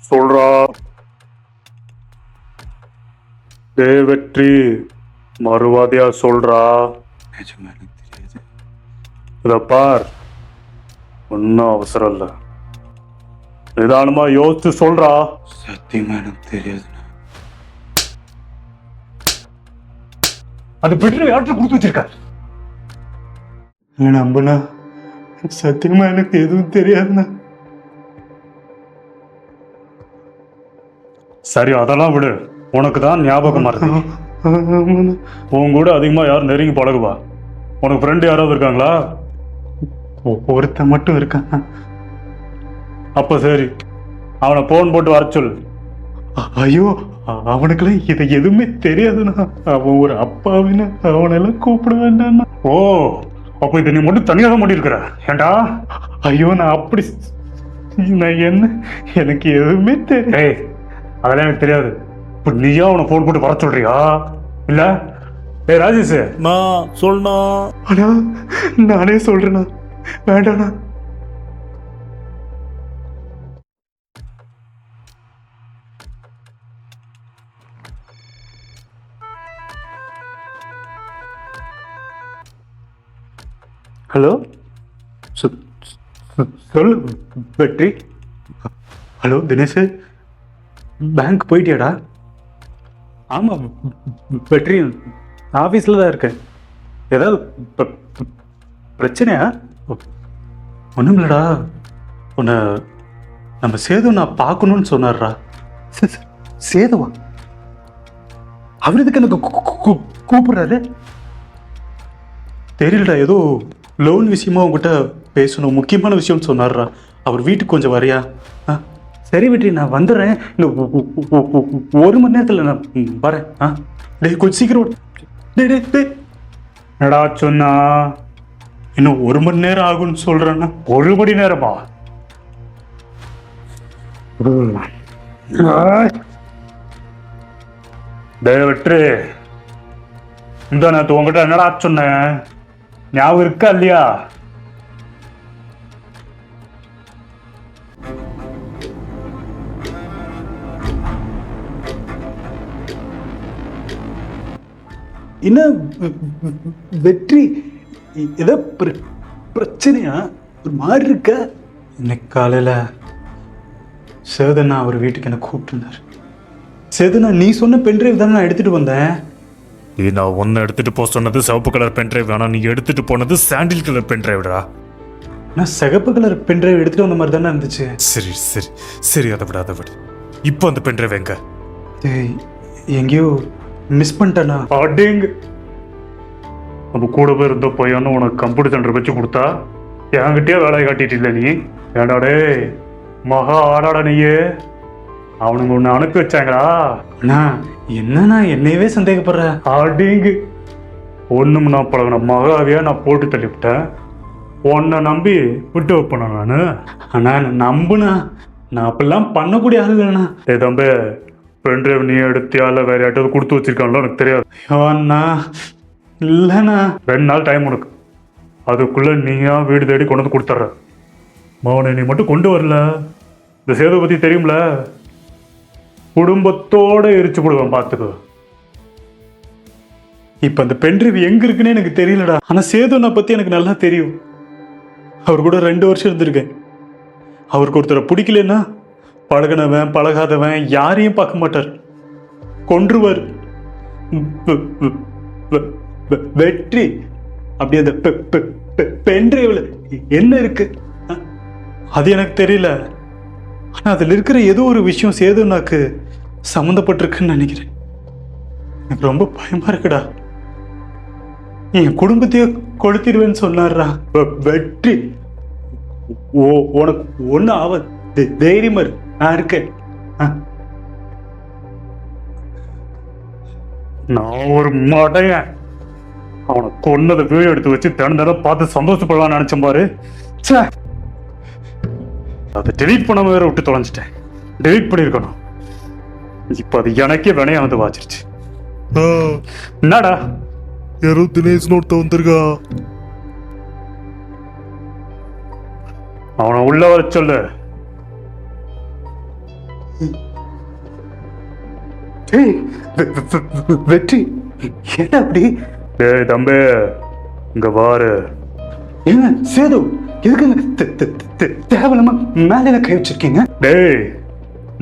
சொல்றா. வெற்றி மறுவாதியா சொல்றா. நிஜமா எனக்கு தெரியாது. இத பார், ஒன்னும் அவசரம் இல்ல, நிதானமா யோசிச்சு சொல்றா. சத்தியமா எனக்கு தெரியாதுண்ணா. அது பெட்ரோல் யார்கிட்ட கொடுத்து வச்சிருக்க? நம்புனா சத்தியமா எனக்கு எதுவும் தெரியாதுண்ணா. சரி, அதெல்லாம் விடு. உனக்கு தான் ஞாபகமா இருக்கு. உன் கூட அதிகமா யாரும் நெருங்கி பழகுவா? உனக்கு ஃப்ரெண்டு யாராவது இருக்காங்களா? ஒருத்தன் மட்டும் இருக்கான். அப்ப சரி, அவனை போன் போட்டு வர சொல்லு. ஐயோ, அவனுக்குலாம் இதை எதுவுமே தெரியாதுண்ணா. அவன் ஒரு அப்பாவின்னு அவனெல்லாம் கூப்பிட வேண்டாம்ண்ணா. ஓ, அப்ப இதை நீ மட்டும் தனியாக தான் பண்ணிருக்கிற? ஏண்டா? ஐயோ, நான் அப்படி நான் என்ன, எனக்கு எதுவுமே தெரியும். ஏய், அதெல்லாம் எனக்கு தெரியாது. இப்ப நீயா அவனை போன் போட்டு வர சொல்றியா? இல்ல? ஏய் ராஜேஷ், நான் சொன்னா ஆனா நானே சொல்றேண்ணா, வேண்டாண்ணா. ஹலோ, சொல்லு வெற்றி. ஹலோ தினேஷ், பேங்க் போயிட்டியாடா? ஆமா வெற்றி, ஆஃபீஸில் தான் இருக்கேன். ஏதாவது பிரச்சனையா? ஒன்றும் இல்லைடா, உன்னை நம்ம சேது நான் பார்க்கணும்னு சொன்னார்ரா. சேதுவா? அவர் எதுக்கு எனக்கு கூப்பிடுறாரு? தெரியலடா, ஏதோ லோன் விஷயமா உங்ககிட்ட பேசணும், முக்கியமான விஷயம்னு சொன்னார்ரா. அவர் வீட்டுக்கு கொஞ்சம் வரியா? சரி வெற்றி, நான் வந்துடுறேன். இன்னும் 1 மணி நேரத்தில் நான் வரேன். டேய் கொஞ்சம் சீக்கிரம். டேய் என்னடா சொன்னா? இன்னும் 1 மணி நேரம் ஆகும்னு சொல்றேன்னா. 1 மணி நேரமா? டேய் வெற்றி, இந்த நேரத்து உங்ககிட்ட என்னடா சொன்னேன், ஞாபகம் இருக்கா இல்லையா? என்ன வெற்றி, ஏதோ பிரச்சனையா? ஒரு மாதிரி இருக்க. இன்னைக்கு காலையில் சேதனா அவர் வீட்டுக்கு என்ன கூப்பிட்டுருந்தார். சேதனா, நீ சொன்ன பென்ட்ரைவ் தானே நான் எடுத்துட்டு வந்தேன். நான் ஒன்று எடுத்துட்டு போக சொன்னது சிவப்பு கலர் பென்ட்ரைவ், ஆனால் நீ எடுத்துட்டு போனது சாண்டில் கலர் பென்ட்ரைவ்டா. நான் சிகப்பு கலர் பென்ட்ரைவ் எடுத்துட்டு வந்த மாதிரி தானே இருந்துச்சு. சரி சரி சரி, அதை விட இப்போ அந்த பென்ட்ரைவ் எங்க? எங்கேயோ மிஸ் பண்ணிட்டேனா? அடேங்க, நம்ம கூட போய் இருந்த பையனும் உனக்கு கம்ப்யூட்டர் சென்டர் வச்சு கொடுத்தா என்கிட்டயே வேலையை காட்டிட்டு இல்லை நீ? ஏடாடே மகா ஆடாடா நீயே. அவனுங்க ஒன்று அனுப்பி வச்சாங்களா? அண்ணா என்னண்ணா என்னையவே சந்தேகப்படுற? அடேங்கு, ஒன்றும் நான் பழகின மகாவியா நான் போட்டு தள்ளிவிட்டேன். உன்னை நம்பி விட்டு வைப்பேன் நான். அண்ணா நம்புண்ணா, நான் அப்படிலாம் பண்ணக்கூடிய ஆள் இல்லைண்ணா. ஏ தம்பி, பென்ட்ரைவ் நீ எடுத்தியா இல்லை வேற யார்ட்டாவது கொடுத்து வச்சிருக்காங்களோ எனக்கு தெரியாது. அண்ணா இல்லைண்ணா. 2 நாள் டைம் உனக்கு, அதுக்குள்ள நீயா வீடு தேடி கொண்டு வந்து கொடுத்துட்ற. மவனை நீ மட்டும் கொண்டு வரல, இந்த சேது பற்றி தெரியும்ல, குடும்பத்தோட எரிச்சு போடுவேன் பார்த்துக்கோ. இப்ப அந்த பென்ட்ரைவ் எங்க இருக்குன்னு எனக்கு தெரியலடா. ஆனா சேதுனை பத்தி எனக்கு நல்லா தெரியும். அவர் கூட 2 வருஷம் இருந்திருக்கேன். அவருக்கு ஒருத்தரை பிடிக்கலன்னா பழகினவன் பழகாதவன் யாரையும் பார்க்க மாட்டார், கொன்றுவார். வெற்றி, அப்படி அந்த பென்ட்ரைவ்ல என்ன இருக்கு அது எனக்கு தெரியல. ஆனா அதுல இருக்கிற ஏதோ ஒரு விஷயம் சேதுனாக்கு சம்மந்தப்பட்டிருக்குன்னு நினைக்கிறேன். எனக்கு ரொம்ப பயமா இருக்குடா. என் குடும்பத்தையே கொளுத்திடுவேன்னு சொன்னார்ரா. வெற்றி, உனக்கு ஒண்ணு ஆவ, தைரியமா இரு, நான் இருக்கேன். நான் ஒரு மடையன். அவனை கொன்னதை வீடியோ எடுத்து வச்சு தினம் பார்த்து சந்தோஷப்படலாம்னு நினைச்சேன் பாரு. அதை டெலீட் பண்ணாம வேற விட்டு தொலைஞ்சிட்டேன். டெலீட் பண்ணிருக்கணும். இப்ப அது எனக்கே வினையா வந்து வாச்சிருச்சு. என்னடா? யாரோ தினேஷ் ஒருத்த வந்திருக்கா. அவனை உள்ள வர சொல்லு. ஏய், வெற்றி என்ன அப்படி? டேய் தம்பி, இங்க பாரு. ஏங்க சேது, எதுக்குங்க தேவையில்லாம மேல கை வச்சிருக்கீங்க? டேய்,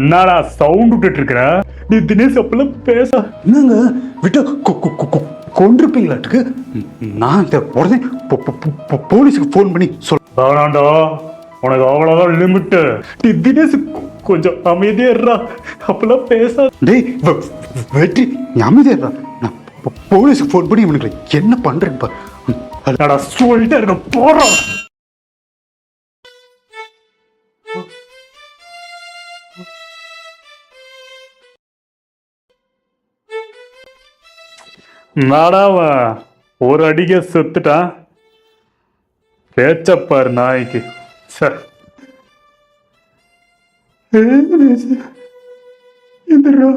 என்னடா சவுண்ட் விட்டுட்டு இருக்கிற? நீ தினேஷ் அப்பெல்லாம் பேச. என்னங்க விட்டு கொண்டிருப்பீங்களாட்டுக்கு. நான் இந்த உடனே போலீஸுக்கு ஃபோன் பண்ணி வேணாண்டா, உனக்கு அவ்வளவுதான் லிமிட். நீ தினேஷ் கொஞ்சம் அமைதியா இருடா, அப்பெல்லாம் பேச. டேய் வெற்றி, நீ அமைதியா நான் போலீஸுக்கு ஃபோன் பண்ணி இவனுக்கு என்ன பண்றேன்னு பாரு. என்னடா சொல்லிட்டே இருக்க போறோம். நாடாவ ஒரு அடிக்க செத்துட்டான். பேச்சப்பாரு நாய்க்கு. சார் எந்திரா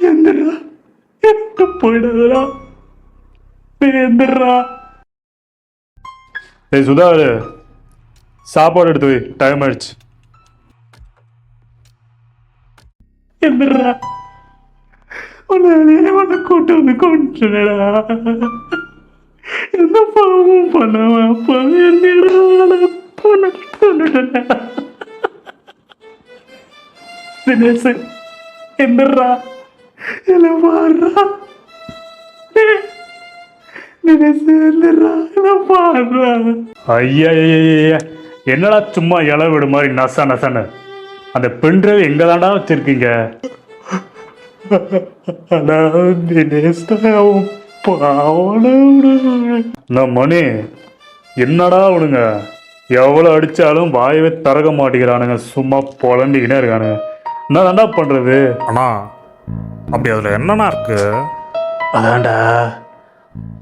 எந்திரா, எங்க போயிடுறா? எந்திரா. ஏய் சுதாரு, சாப்பாடு எடுத்து வை, டைம் ஆயிடுச்சு. எந்திரா, உன்னை கூட்டு வந்து கொண்டுடா. எந்த பாவமும் பண்ணாம தினேஷ் எந்திரா, இல்ல பாடுறா. ஐயா, என்னடா சும்மா இலை விடு மாதிரி நச நசன்னு? அந்த பெண்ட்ரைவ் எங்க தாண்டா வச்சிருக்கீங்க? மணி, என்னடா அவனுங்க எவ்வளவு அடிச்சாலும் வாயவே தரக மாட்டேங்கிறானுங்க, சும்மா புலம்பிக்கினே இருக்கானுங்க. என்ன தாண்டா பண்றது? அண்ணா, அப்படி அதுல என்னண்ணா இருக்கு? அதான்டா,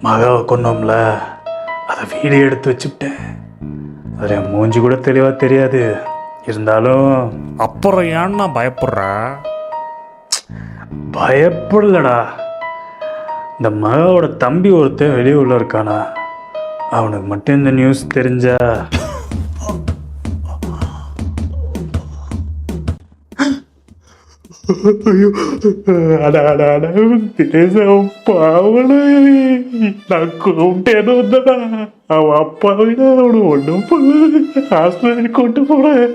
மகாவை கொண்டோம்ல, அதை வீடியோ எடுத்து வச்சுட்டேன். அது என் மூஞ்சி கூட தெளிவா தெரியாது, இருந்தாலும் அப்புறம் ஏன்னா பயப்படுற? பயப்படலடா. இந்த மகாவோட தம்பி ஒருத்தன் வெளியூர்ல இருக்கானா, அவனுக்கு மட்டும் இந்த நியூஸ் தெரிஞ்சா ஐயோ, நான் கூப்பிட்டேன்னு வந்தடா. அவன் அப்பா விட அவனு ஒன்றும் பண்ண ஹாஸ்பிட்டல் கொண்டு போனேன்.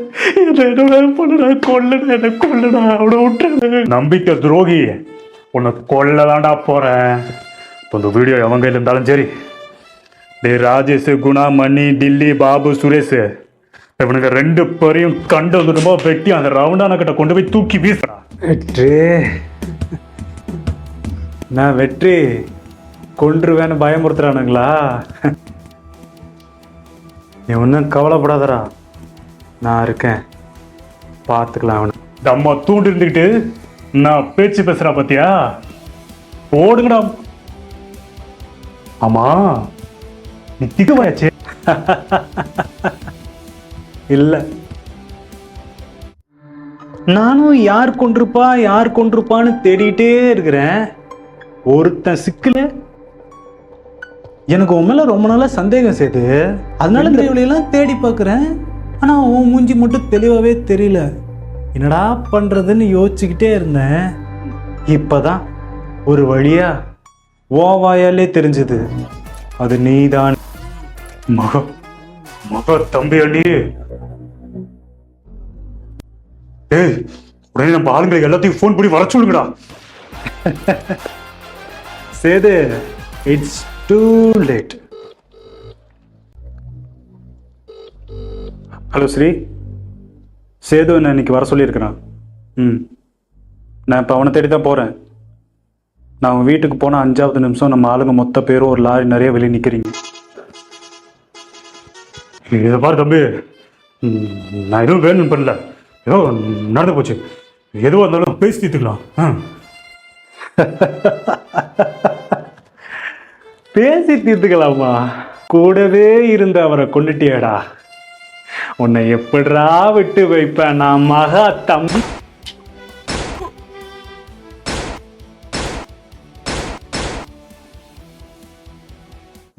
என்னோட பண்ணடா, கொல்லடா, என்ன கொல்லடா, அவனை விட்டு. நம்பிக்கை துரோகி, உன்னை கொல்லதாண்டா போறேன். இப்போ இந்த வீடியோ எவன் கையில் இருந்தாலும் சரி, டே ராஜேஷ், குணா, மணி, டில்லி, பாபு, சுரேஷ், இவனுக்கு 2 பேரையும் கண்டு வந்துடுமோ வெட்டி அந்த ரவுண்டான கிட்ட கொண்டு போய் தூக்கி வீசுறான். வெற்றி, நான் வெற்றி கொன்றுவேன்னு பயமுறுத்துறானுங்களா? நீ ஒன்றும் கவலைப்படாதடா, நான் இருக்கேன், பார்த்துக்கலாம். அவனு தம்மா தூண்டு இருந்துக்கிட்டு நான் பேச்சு பேசுறா பாத்தியா? ஓடுங்கடா. ஆமா, நீ திக்குவாயாச்சே? இல்ல, நானும் யார் கொண்டிருப்பான்னு தேடிட்டே இருக்கிறேன். ஒருத்தன் சிக்கல. எனக்கு உன் மேல ரொம்ப நாளா சந்தேகம் சேது, அதனால இந்த வழியெல்லாம் தேடி பார்க்குறேன். ஆனா உன் மூஞ்சி மட்டும் தெளிவாவே தெரியல. என்னடா பண்றதுன்னு யோசிச்சுக்கிட்டே இருந்தேன். இப்பதான் ஒரு வழியா உன் வாயாலே தெரிஞ்சது, அது நீதான். மக தம்பி அண்ணி. ஏய், உடனே நம்ம ஆளுங்களுக்கு எல்லாத்தையும் ஃபோன் பண்ணி வர சொல்லுங்கடா. Sethu, it's too late. Hello Sri, Sethu என்ன இன்னைக்கு வர சொல்லியிருக்கிறான். நான் இப்போ அவனை தேடி தான் போகிறேன். நான் அவன் வீட்டுக்கு போன 5வது நிமிஷம் நம்ம ஆளுங்க மொத்த பேரும் ஒரு லாரி நிறைய வெளியே நிற்கிறீங்க. இதை பாரு தம்பி, நான் எதுவும் வேணும்னு பண்ணல, ஏதோ நடந்து போச்சு. எதுவாக இருந்தாலும் பேசி தீர்த்துக்கலாம். பேசி தீர்த்துக்கலாமா? கூடவே இருந்து அவரை கொண்டுட்டியாடா. உன்னை எப்படிரா விட்டு வைப்பேன் நான் மகா தம்பி.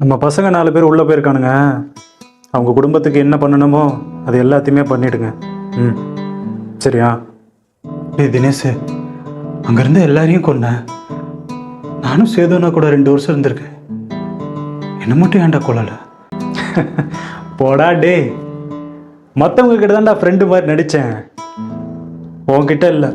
நம்ம பசங்க 4 பேர் உள்ள போயிருக்கானுங்க. அவங்க குடும்பத்துக்கு என்ன பண்ணணுமோ அது எல்லாத்தையுமே பண்ணிடுங்க. ம் சரியா? டேய் தினேஷ், அங்கேருந்து எல்லாரையும் கொன்னேன். நானும் சேதுனா கூட 2 வருஷம் இருந்திருக்கேன். என்ன மட்டும் ஏன்டா கொள்ளலை? போடா டே, மற்றவங்க கிட்ட தான்டா ஃப்ரெண்டு மாதிரி நடித்தேன், உன்கிட்ட இல்லை.